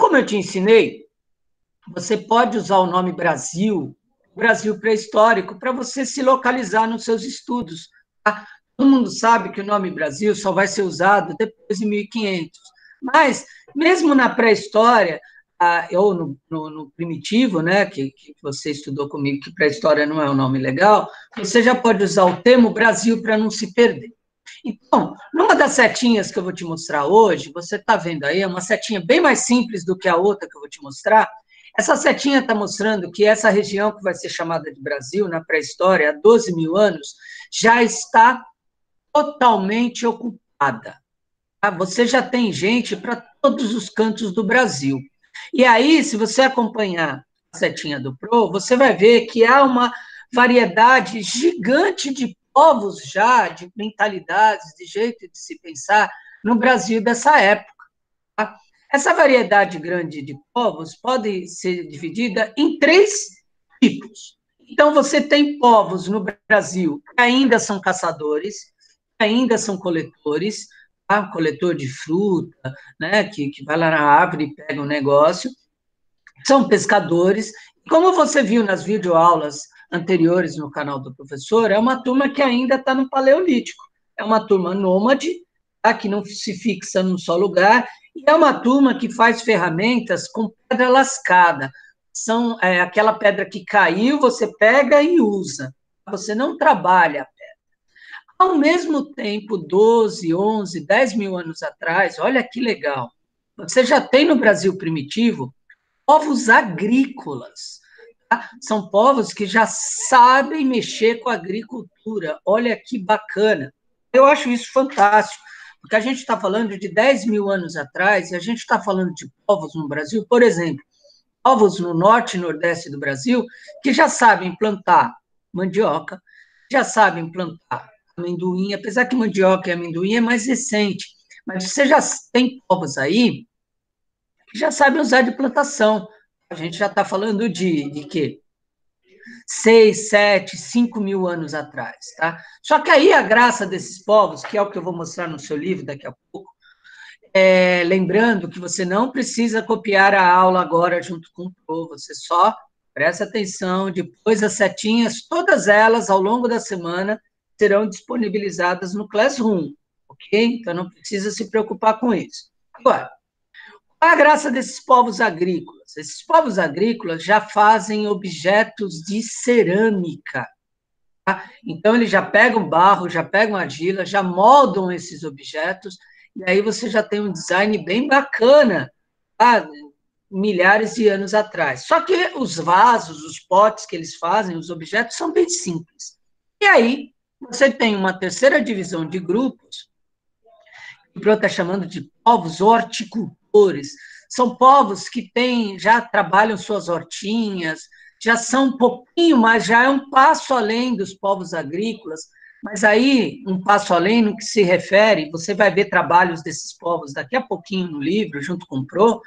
Como eu te ensinei, você pode usar o nome Brasil, Brasil pré-histórico, para você se localizar nos seus estudos. Tá? Todo mundo sabe que o nome Brasil só vai ser usado depois de 1500. Mas, mesmo na pré-história, ou no primitivo, né, que você estudou comigo, que pré-história não é um nome legal, você já pode usar o termo Brasil para não se perder. Então, numa das setinhas que eu vou te mostrar hoje, você está vendo aí, é uma setinha bem mais simples do que a outra que eu vou te mostrar. Essa setinha está mostrando que essa região que vai ser chamada de Brasil, na pré-história, há 12 mil anos, já está totalmente ocupada. Tá? Você já tem gente para todos os cantos do Brasil. E aí, se você acompanhar a setinha do Pro, você vai ver que há uma variedade gigante de povos já, de mentalidades, de jeito de se pensar no Brasil dessa época. Tá? Essa variedade grande de povos pode ser dividida em 3 tipos. Então, você tem povos no Brasil que ainda são caçadores, que ainda são coletores, tá? Coletor de fruta, né? que vai lá na árvore e pega um negócio, são pescadores. Como você viu nas videoaulas anteriores no canal do professor, é uma turma que ainda está no Paleolítico. É uma turma nômade, tá? Que não se fixa num só lugar, e é uma turma que faz ferramentas com pedra lascada. São aquela pedra que caiu, você pega e usa. Você não trabalha a pedra. Ao mesmo tempo, 12, 11, 10 mil anos atrás, olha que legal, você já tem no Brasil primitivo povos agrícolas. Tá? São povos que já sabem mexer com a agricultura. Olha que bacana. Eu acho isso fantástico, porque a gente está falando de 10 mil anos atrás, e a gente está falando de povos no Brasil, por exemplo, povos no norte e nordeste do Brasil, que já sabem plantar mandioca, já sabem plantar amendoim, apesar que mandioca e amendoim é mais recente, mas você já tem povos aí que já sabem usar de plantação. A gente já está falando de quê? 6, 7, 5 mil anos atrás, tá? Só que aí a graça desses povos, que é o que eu vou mostrar no seu livro daqui a pouco, lembrando que você não precisa copiar a aula agora junto com o Pro, você só presta atenção, depois as setinhas, todas elas, ao longo da semana, serão disponibilizadas no Classroom, ok? Então não precisa se preocupar com isso. Agora, qual a graça desses povos agrícolas? Esses povos agrícolas já fazem objetos de cerâmica. Tá? Então, eles já pegam barro, já pegam argila, já moldam esses objetos, e aí você já tem um design bem bacana, tá? Milhares de anos atrás. Só que os vasos, os potes que eles fazem, os objetos, são bem simples. E aí, você tem uma terceira divisão de grupos, que o Pro está chamando de povos horticultores. São povos que já trabalham suas hortinhas, já são um pouquinho mais, já é um passo além dos povos agrícolas, mas aí, um passo além no que se refere, você vai ver trabalhos desses povos daqui a pouquinho no livro, junto com o Pro,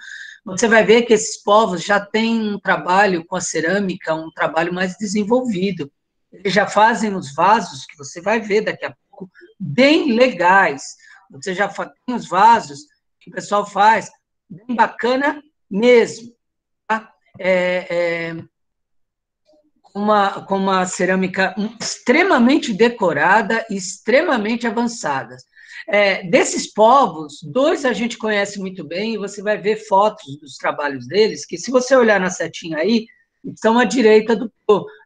você vai ver que esses povos já têm um trabalho com a cerâmica, um trabalho mais desenvolvido. Eles já fazem os vasos, que você vai ver daqui a pouco, bem legais. Você já tem os vasos que o pessoal faz, bem bacana mesmo. Tá? Com uma cerâmica extremamente decorada e extremamente avançada. Desses povos, 2 a gente conhece muito bem, e você vai ver fotos dos trabalhos deles, que se você olhar na setinha aí, estão à direita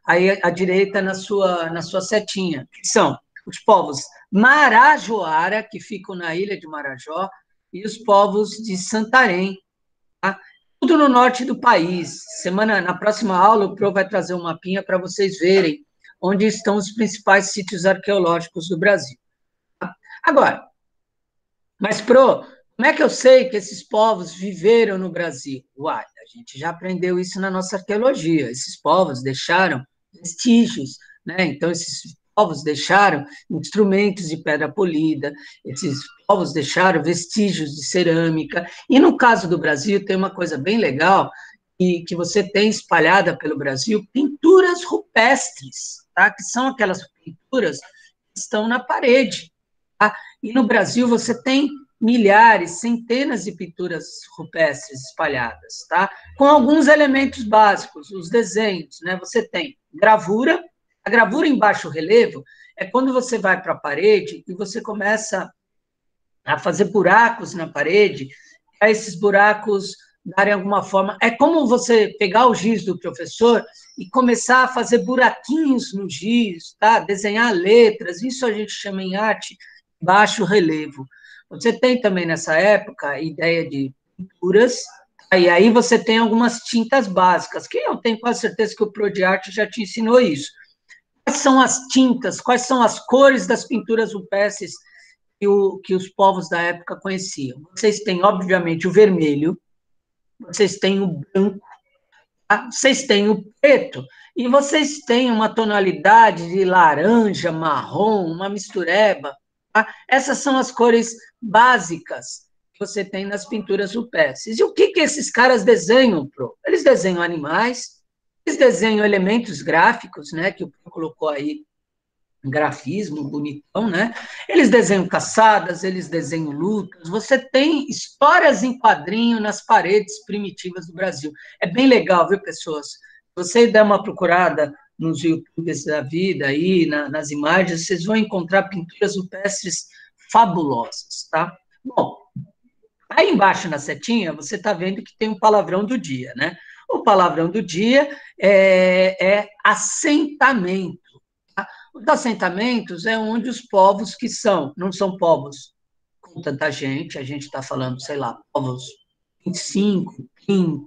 aí à direita na sua setinha, que são os povos Marajoara, que ficam na ilha de Marajó, e os povos de Santarém, tá? Tudo no norte do país. Na próxima aula, o Pro vai trazer um mapinha para vocês verem onde estão os principais sítios arqueológicos do Brasil. Tá? Agora, mas, Pro, como é que eu sei que esses povos viveram no Brasil? Uai, a gente já aprendeu isso na nossa arqueologia. Esses povos deixaram vestígios, né? Então, esses povos deixaram instrumentos de pedra polida, esses povos deixaram vestígios de cerâmica. E no caso do Brasil, tem uma coisa bem legal, que você tem espalhada pelo Brasil, pinturas rupestres, tá? Que são aquelas pinturas que estão na parede. Tá? E no Brasil você tem milhares, centenas de pinturas rupestres espalhadas, tá? Com alguns elementos básicos, os desenhos, né? Você tem gravura, a gravura em baixo relevo é quando você vai para a parede e você começa a fazer buracos na parede, para esses buracos darem alguma forma. É como você pegar o giz do professor e começar a fazer buraquinhos no giz, tá? Desenhar letras, isso a gente chama em arte baixo relevo. Você tem também nessa época a ideia de pinturas, tá? E aí você tem algumas tintas básicas, que eu tenho quase certeza que o Pro de Arte já te ensinou isso. Quais são as tintas, quais são as cores das pinturas rupestres que os povos da época conheciam? Vocês têm, obviamente, o vermelho, vocês têm o branco, tá? Vocês têm o preto, e vocês têm uma tonalidade de laranja, marrom, uma mistureba. Tá? Essas são as cores básicas que você tem nas pinturas rupestres. E o que esses caras desenham, Pro? Eles desenham animais, eles desenham elementos gráficos, né, que o Pro colocou aí, grafismo bonitão, né? Eles desenham caçadas, eles desenham lutas. Você tem histórias em quadrinho nas paredes primitivas do Brasil. É bem legal, viu, pessoas? Se você der uma procurada nos YouTubes da vida aí, nas imagens, vocês vão encontrar pinturas rupestres fabulosas, tá? Bom, aí embaixo na setinha, você está vendo que tem um palavrão do dia, né? O palavrão do dia é assentamento. Os assentamentos é onde os povos que não são povos com tanta gente, a gente está falando, sei lá, povos 25, 30,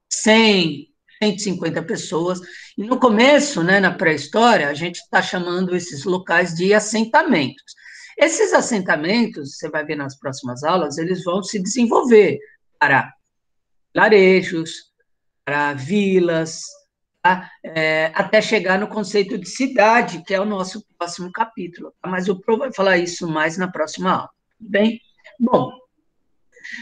100, 150 pessoas, e no começo, né, na pré-história, a gente está chamando esses locais de assentamentos. Esses assentamentos, você vai ver nas próximas aulas, eles vão se desenvolver para vilarejos, para vilas, tá? Até chegar no conceito de cidade, que é o nosso próximo capítulo. Tá? Mas o Pro vai falar isso mais na próxima aula. Tudo bem? Bom,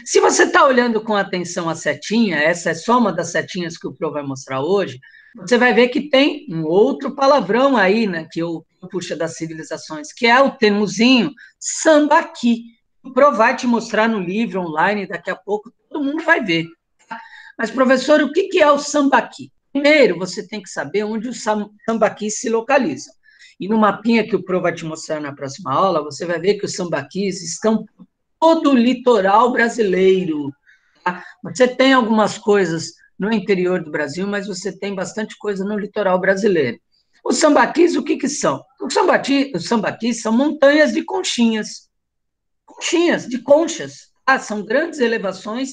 se você está olhando com atenção a setinha, essa é só uma das setinhas que o Pro vai mostrar hoje, você vai ver que tem um outro palavrão aí, né, que eu puxa das civilizações, que é o termozinho sambaqui. O Pro vai te mostrar no livro online, daqui a pouco todo mundo vai ver. Tá? Mas, professor, o que é o sambaqui? Primeiro, você tem que saber onde os sambaquis se localizam. E no mapinha que o Pro vai te mostrar na próxima aula, você vai ver que os sambaquis estão por todo o litoral brasileiro. Tá? Você tem algumas coisas no interior do Brasil, mas você tem bastante coisa no litoral brasileiro. Os sambaquis, o que são? Os sambaquis são montanhas de conchinhas. Conchinhas, de conchas. Tá? São grandes elevações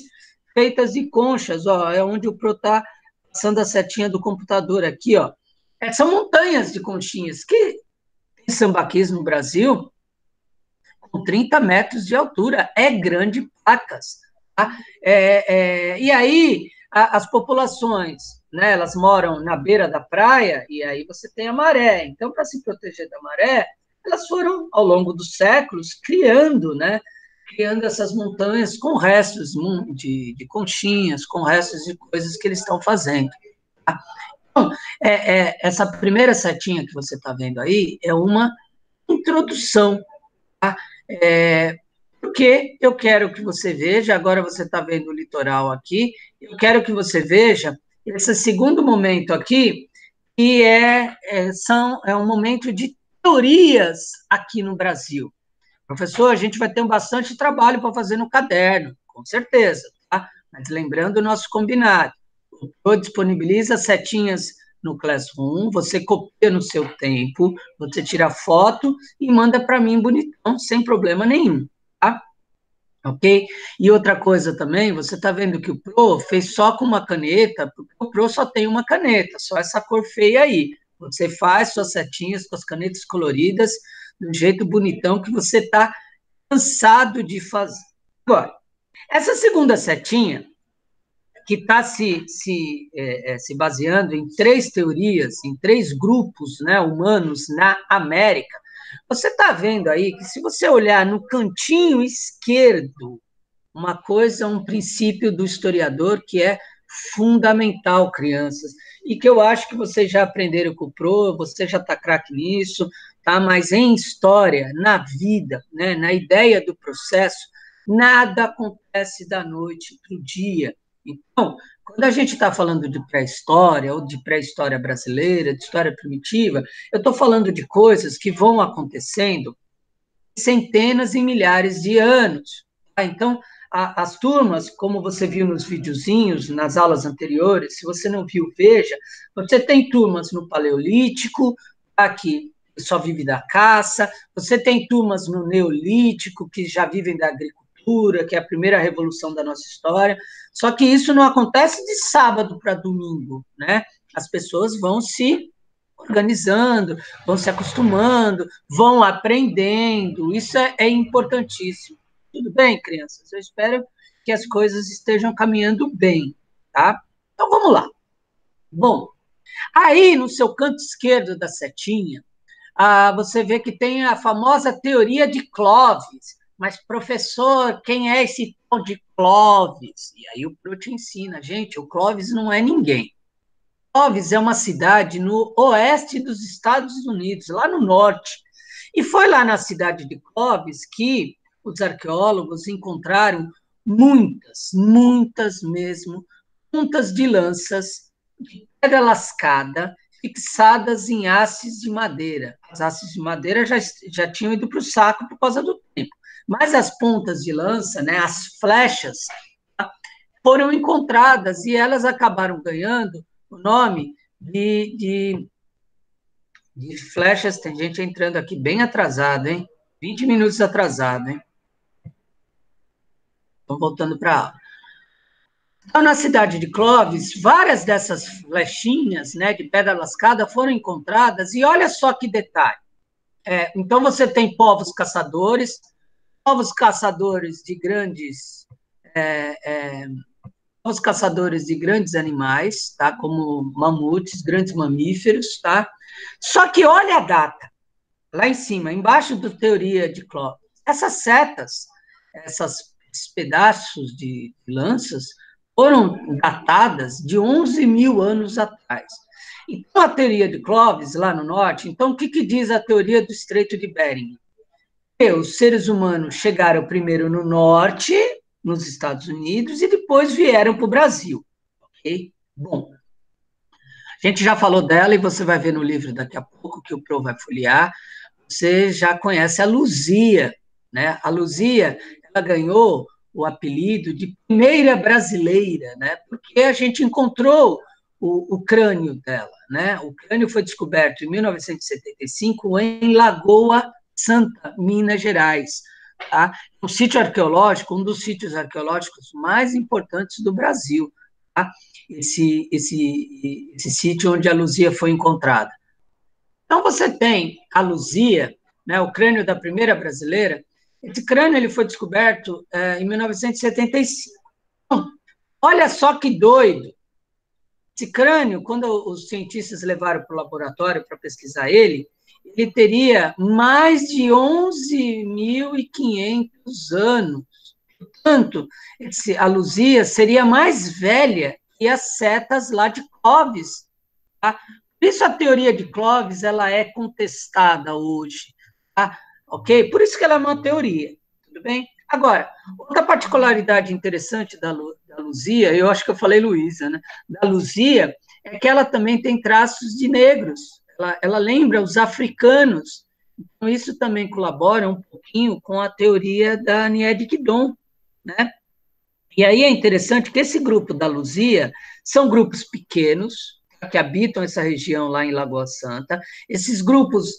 feitas de conchas. Ó, é onde o Pro está passando a setinha do computador aqui, ó. São montanhas de conchinhas que tem sambaquis no Brasil com 30 metros de altura, grande placas. Tá? E aí, as populações, né, elas moram na beira da praia, e aí você tem a maré. Então, para se proteger da maré, elas foram, ao longo dos séculos, criando essas montanhas com restos de conchinhas, com restos de coisas que eles estão fazendo. Tá? Então, essa primeira setinha que você está vendo aí é uma introdução. Tá? Porque eu quero que você veja, agora você está vendo o litoral aqui, eu quero que você veja esse segundo momento aqui, que é um momento de teorias aqui no Brasil. Professor, a gente vai ter bastante trabalho para fazer no caderno, com certeza, tá? Mas lembrando o nosso combinado, o Pro disponibiliza setinhas no Classroom, você copia no seu tempo, você tira foto e manda para mim bonitão, sem problema nenhum, tá? Ok? E outra coisa também, você está vendo que o Pro fez só com uma caneta, porque o Pro só tem uma caneta, só essa cor feia aí. Você faz suas setinhas com as canetas coloridas, do jeito bonitão que você está cansado de fazer. Agora, essa segunda setinha, que está se baseando em 3 teorias, em 3 grupos, né, humanos na América, você está vendo aí que, se você olhar no cantinho esquerdo, uma coisa, um princípio do historiador que é fundamental, crianças, e que eu acho que vocês já aprenderam com o Pro, você já está craque nisso, tá? Mas em história, na vida, né, na ideia do processo, Nada acontece da noite para o dia. Então, quando a gente está falando de pré-história, ou de pré-história brasileira, de história primitiva, eu estou falando de coisas que vão acontecendo centenas e milhares de anos. Tá? Então, as turmas, como você viu nos videozinhos, nas aulas anteriores, se você não viu, veja, você tem turmas no Paleolítico, tá? Que só vive da caça, você tem turmas no Neolítico, que já vivem da agricultura, que é a primeira revolução da nossa história, só que isso não acontece de sábado para domingo, né? As pessoas vão se organizando, vão se acostumando, vão aprendendo. Isso é importantíssimo. Tudo bem, crianças? Eu espero que as coisas estejam caminhando bem, tá? Então vamos lá. Bom, aí no seu canto esquerdo da setinha, você vê que tem a famosa teoria de Clovis. Mas, professor, quem é esse tal de Clovis? E aí o Pro te ensina, gente, o Clovis não é ninguém. Clovis é uma cidade no oeste dos Estados Unidos, lá no norte. E foi lá na cidade de Clovis que os arqueólogos encontraram muitas mesmo, pontas de lanças de pedra lascada fixadas em hastes de madeira. As hastes de madeira já tinham ido para o saco por causa do tempo. Mas as pontas de lança, né, as flechas, foram encontradas e elas acabaram ganhando o nome de flechas. Tem gente entrando aqui bem atrasado, hein? 20 minutos atrasado, hein? Estão voltando para a aula. Então, na cidade de Clovis, várias dessas flechinhas, né, de pedra lascada foram encontradas, e olha só que detalhe. Então, você tem povos caçadores de grandes os caçadores de grandes animais, tá? Como mamutes, grandes mamíferos, tá? Só que olha a data, lá em cima, embaixo da teoria de Clovis. Essas setas, esses pedaços de lanças, foram datadas de 11 mil anos atrás. Então, a teoria de Clovis, lá no norte, então, o que diz a teoria do Estreito de Bering? Que os seres humanos chegaram primeiro no norte, nos Estados Unidos, e depois vieram para o Brasil. Ok? Bom, a gente já falou dela e você vai ver no livro daqui a pouco, que o Pro vai folhear. Você já conhece a Luzia, né? A Luzia, ela ganhou o apelido de primeira brasileira, né? Porque a gente encontrou o crânio dela, né? O crânio foi descoberto em 1975 em Lagoa Santa, Minas Gerais. Tá? Um sítio arqueológico, um dos sítios arqueológicos mais importantes do Brasil. Tá? Esse sítio onde a Luzia foi encontrada. Então, você tem a Luzia, né, o crânio da primeira brasileira. Esse crânio ele foi descoberto em 1975. Olha só que doido. Esse crânio, quando os cientistas levaram para o laboratório para pesquisar ele teria mais de 11.500 anos. Portanto, a Luzia seria mais velha que as setas lá de Clovis. Tá? Por isso a teoria de Clovis ela é contestada hoje. Tá? Ok? Por isso que ela é uma teoria. Tudo bem? Agora, outra particularidade interessante da Luzia, eu acho que eu falei Luísa, né? Da Luzia, é que ela também tem traços de negros. Ela lembra os africanos. Então, isso também colabora um pouquinho com a teoria da Nied Guidon, né? E aí é interessante que esse grupo da Luzia são grupos pequenos, que habitam essa região lá em Lagoa Santa. Esses grupos,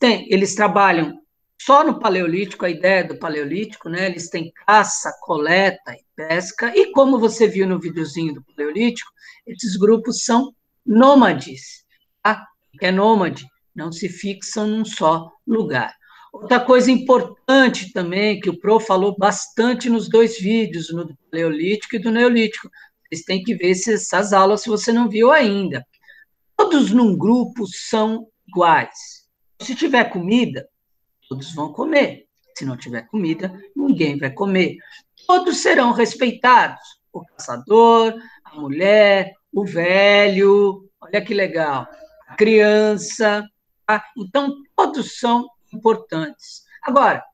eles trabalham só no Paleolítico, a ideia do Paleolítico, né? Eles têm caça, coleta e pesca, e como você viu no videozinho do Paleolítico, esses grupos são nômades, tá? Que é nômade, não se fixam num só lugar. Outra coisa importante também, que o Pro falou bastante nos dois vídeos, no do Paleolítico e do Neolítico, vocês têm que ver essas aulas se você não viu ainda. Todos num grupo são iguais. Se tiver comida, todos vão comer. Se não tiver comida, ninguém vai comer. Todos serão respeitados. O caçador, a mulher, o velho, olha que legal, a criança. Tá? Então, todos são importantes. Agora,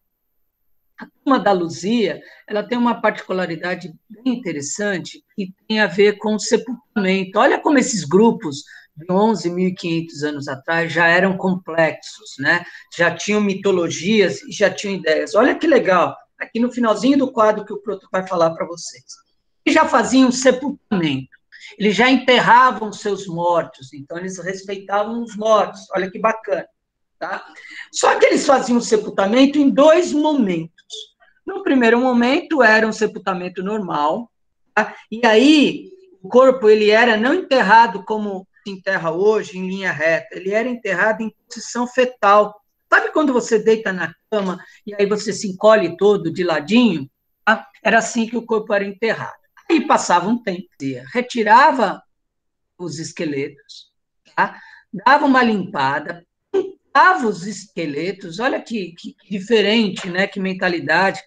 Uma da Luzia, ela tem uma particularidade bem interessante que tem a ver com o sepultamento. Olha como esses grupos de 11.500 anos atrás já eram complexos, né? Já tinham mitologias e já tinham ideias. Olha que legal, aqui no finalzinho do quadro que o Proto vai falar para vocês. Eles já faziam sepultamento, eles já enterravam seus mortos, então eles respeitavam os mortos. Olha que bacana, tá? Só que eles faziam o sepultamento em dois momentos. No primeiro momento, era um sepultamento normal, tá? E aí o corpo ele era não enterrado como se enterra hoje, em linha reta, ele era enterrado em posição fetal. Sabe quando você deita na cama e aí você se encolhe todo de ladinho? Tá? Era assim que o corpo era enterrado. Aí passava um tempo, retirava os esqueletos, tá? Dava uma limpada, pintava os esqueletos, olha que diferente, né? Que mentalidade,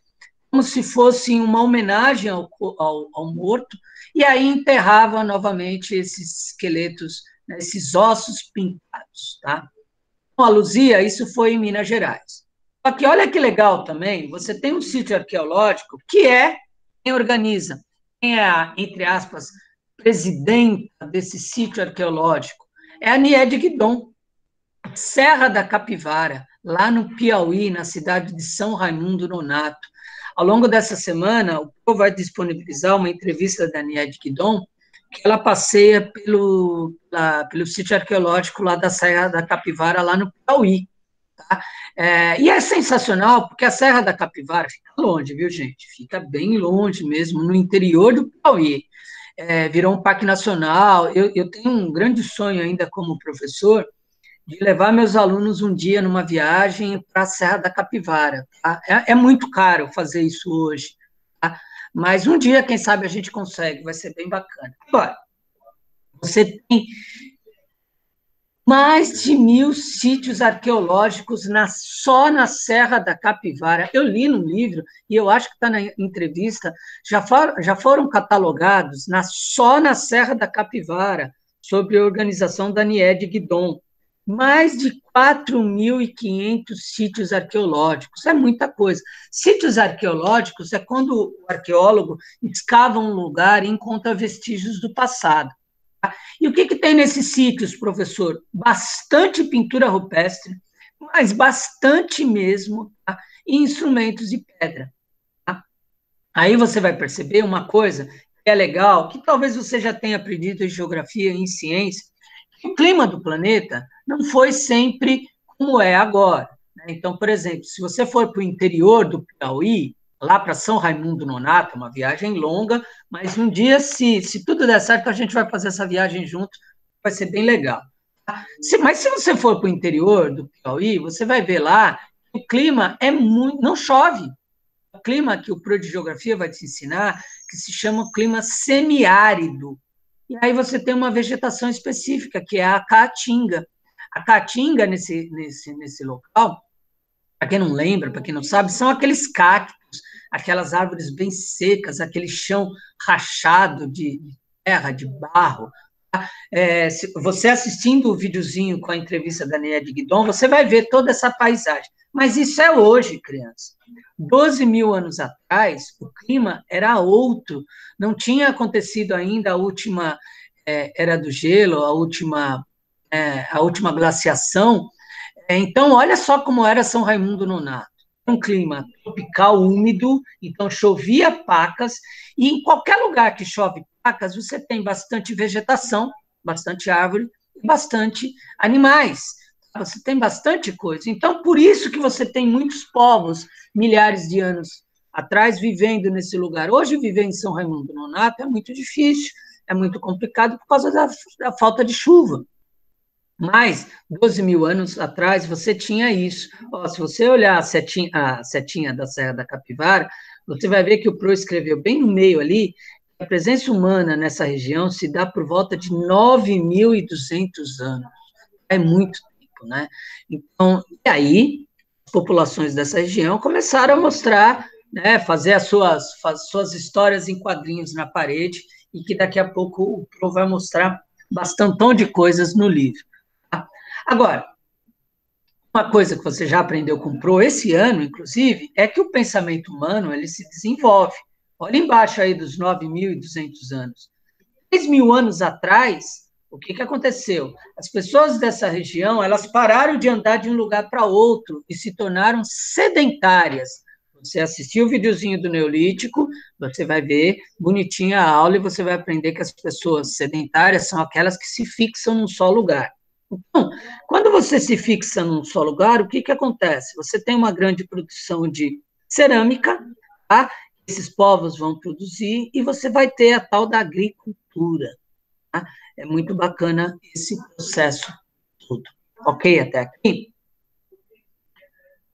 como se fosse uma homenagem ao morto, e aí enterrava novamente esses esqueletos, né, esses ossos pintados, tá? Com a Luzia, isso foi em Minas Gerais. Só que olha que legal também, você tem um sítio arqueológico que é quem organiza, quem é a, entre aspas, presidenta desse sítio arqueológico, é a Niede Guidon, Serra da Capivara, lá no Piauí, na cidade de São Raimundo Nonato. Ao longo dessa semana, o Pro vai disponibilizar uma entrevista da Niede Guidon, que ela passeia pelo sítio arqueológico lá da Serra da Capivara, lá no Piauí. Tá? E é sensacional, porque a Serra da Capivara fica longe, viu, gente? Fica bem longe mesmo, no interior do Piauí. Virou um parque nacional. Eu tenho um grande sonho ainda como professor, de levar meus alunos um dia numa viagem para a Serra da Capivara. Tá? É muito caro fazer isso hoje, tá? Mas um dia, quem sabe, a gente consegue, vai ser bem bacana. Agora, você tem mais de 1.000 sítios arqueológicos só na Serra da Capivara. Eu li no livro, e eu acho que está na entrevista, já foram catalogados só na Serra da Capivara, sob a organização da Niede Guidon. Mais de 4.500 sítios arqueológicos, é muita coisa. Sítios arqueológicos é quando o arqueólogo escava um lugar e encontra vestígios do passado. E o que tem nesses sítios, professor? Bastante pintura rupestre, mas bastante mesmo, tá? E instrumentos de pedra. Tá? Aí você vai perceber uma coisa que é legal, que talvez você já tenha aprendido em geografia e em ciência, que o clima do planeta não foi sempre como é agora. Né? Então, por exemplo, se você for para o interior do Piauí, lá para São Raimundo Nonato, uma viagem longa, mas um dia, se tudo der certo, a gente vai fazer essa viagem junto, vai ser bem legal. Mas se você for para o interior do Piauí, você vai ver lá que o clima é muito. Não chove. O clima que o Pro de Geografia vai te ensinar, que se chama clima semiárido. E aí você tem uma vegetação específica, que é a caatinga. A caatinga, nesse local, para quem não lembra, para quem não sabe, são aqueles cactos, aquelas árvores bem secas, aquele chão rachado de terra, de barro. Você assistindo o videozinho com a entrevista da Niede Guidon, você vai ver toda essa paisagem. Mas isso é hoje, criança. 12.000 anos atrás, o clima era outro. Não tinha acontecido ainda a última era do gelo, a última glaciação. Então, olha só como era São Raimundo Nonato. Um clima tropical úmido, então chovia pacas, e em qualquer lugar que chove pacas, você tem bastante vegetação, bastante árvore e bastante animais. Você tem bastante coisa. Então, por isso que você tem muitos povos, milhares de anos atrás, vivendo nesse lugar. Hoje, viver em São Raimundo Nonato é muito difícil, é muito complicado por causa da falta de chuva. Mas, 12.000 anos atrás, você tinha isso. Se você olhar a setinha da Serra da Capivara, você vai ver que o Pro escreveu bem no meio ali, a presença humana nessa região se dá por volta de 9.200 anos. É muito tempo, né? Então, e aí, as populações dessa região começaram a mostrar, né, fazer as suas histórias em quadrinhos na parede, e que daqui a pouco o Pro vai mostrar bastantão de coisas no livro. Agora, uma coisa que você já aprendeu com o Pro esse ano, inclusive, é que o pensamento humano ele se desenvolve. Olha embaixo aí dos 9.200 anos. 3.000 anos atrás, o que, que aconteceu? As pessoas dessa região, elas pararam de andar de um lugar para outro e se tornaram sedentárias. Você assistiu o videozinho do Neolítico, você vai ver bonitinha a aula e você vai aprender que as pessoas sedentárias são aquelas que se fixam num só lugar. Então, quando você se fixa num só lugar, o que, que acontece? Você tem uma grande produção de cerâmica, tá? Esses povos vão produzir e você vai ter a tal da agricultura. Tá? É muito bacana esse processo todo. Ok até aqui?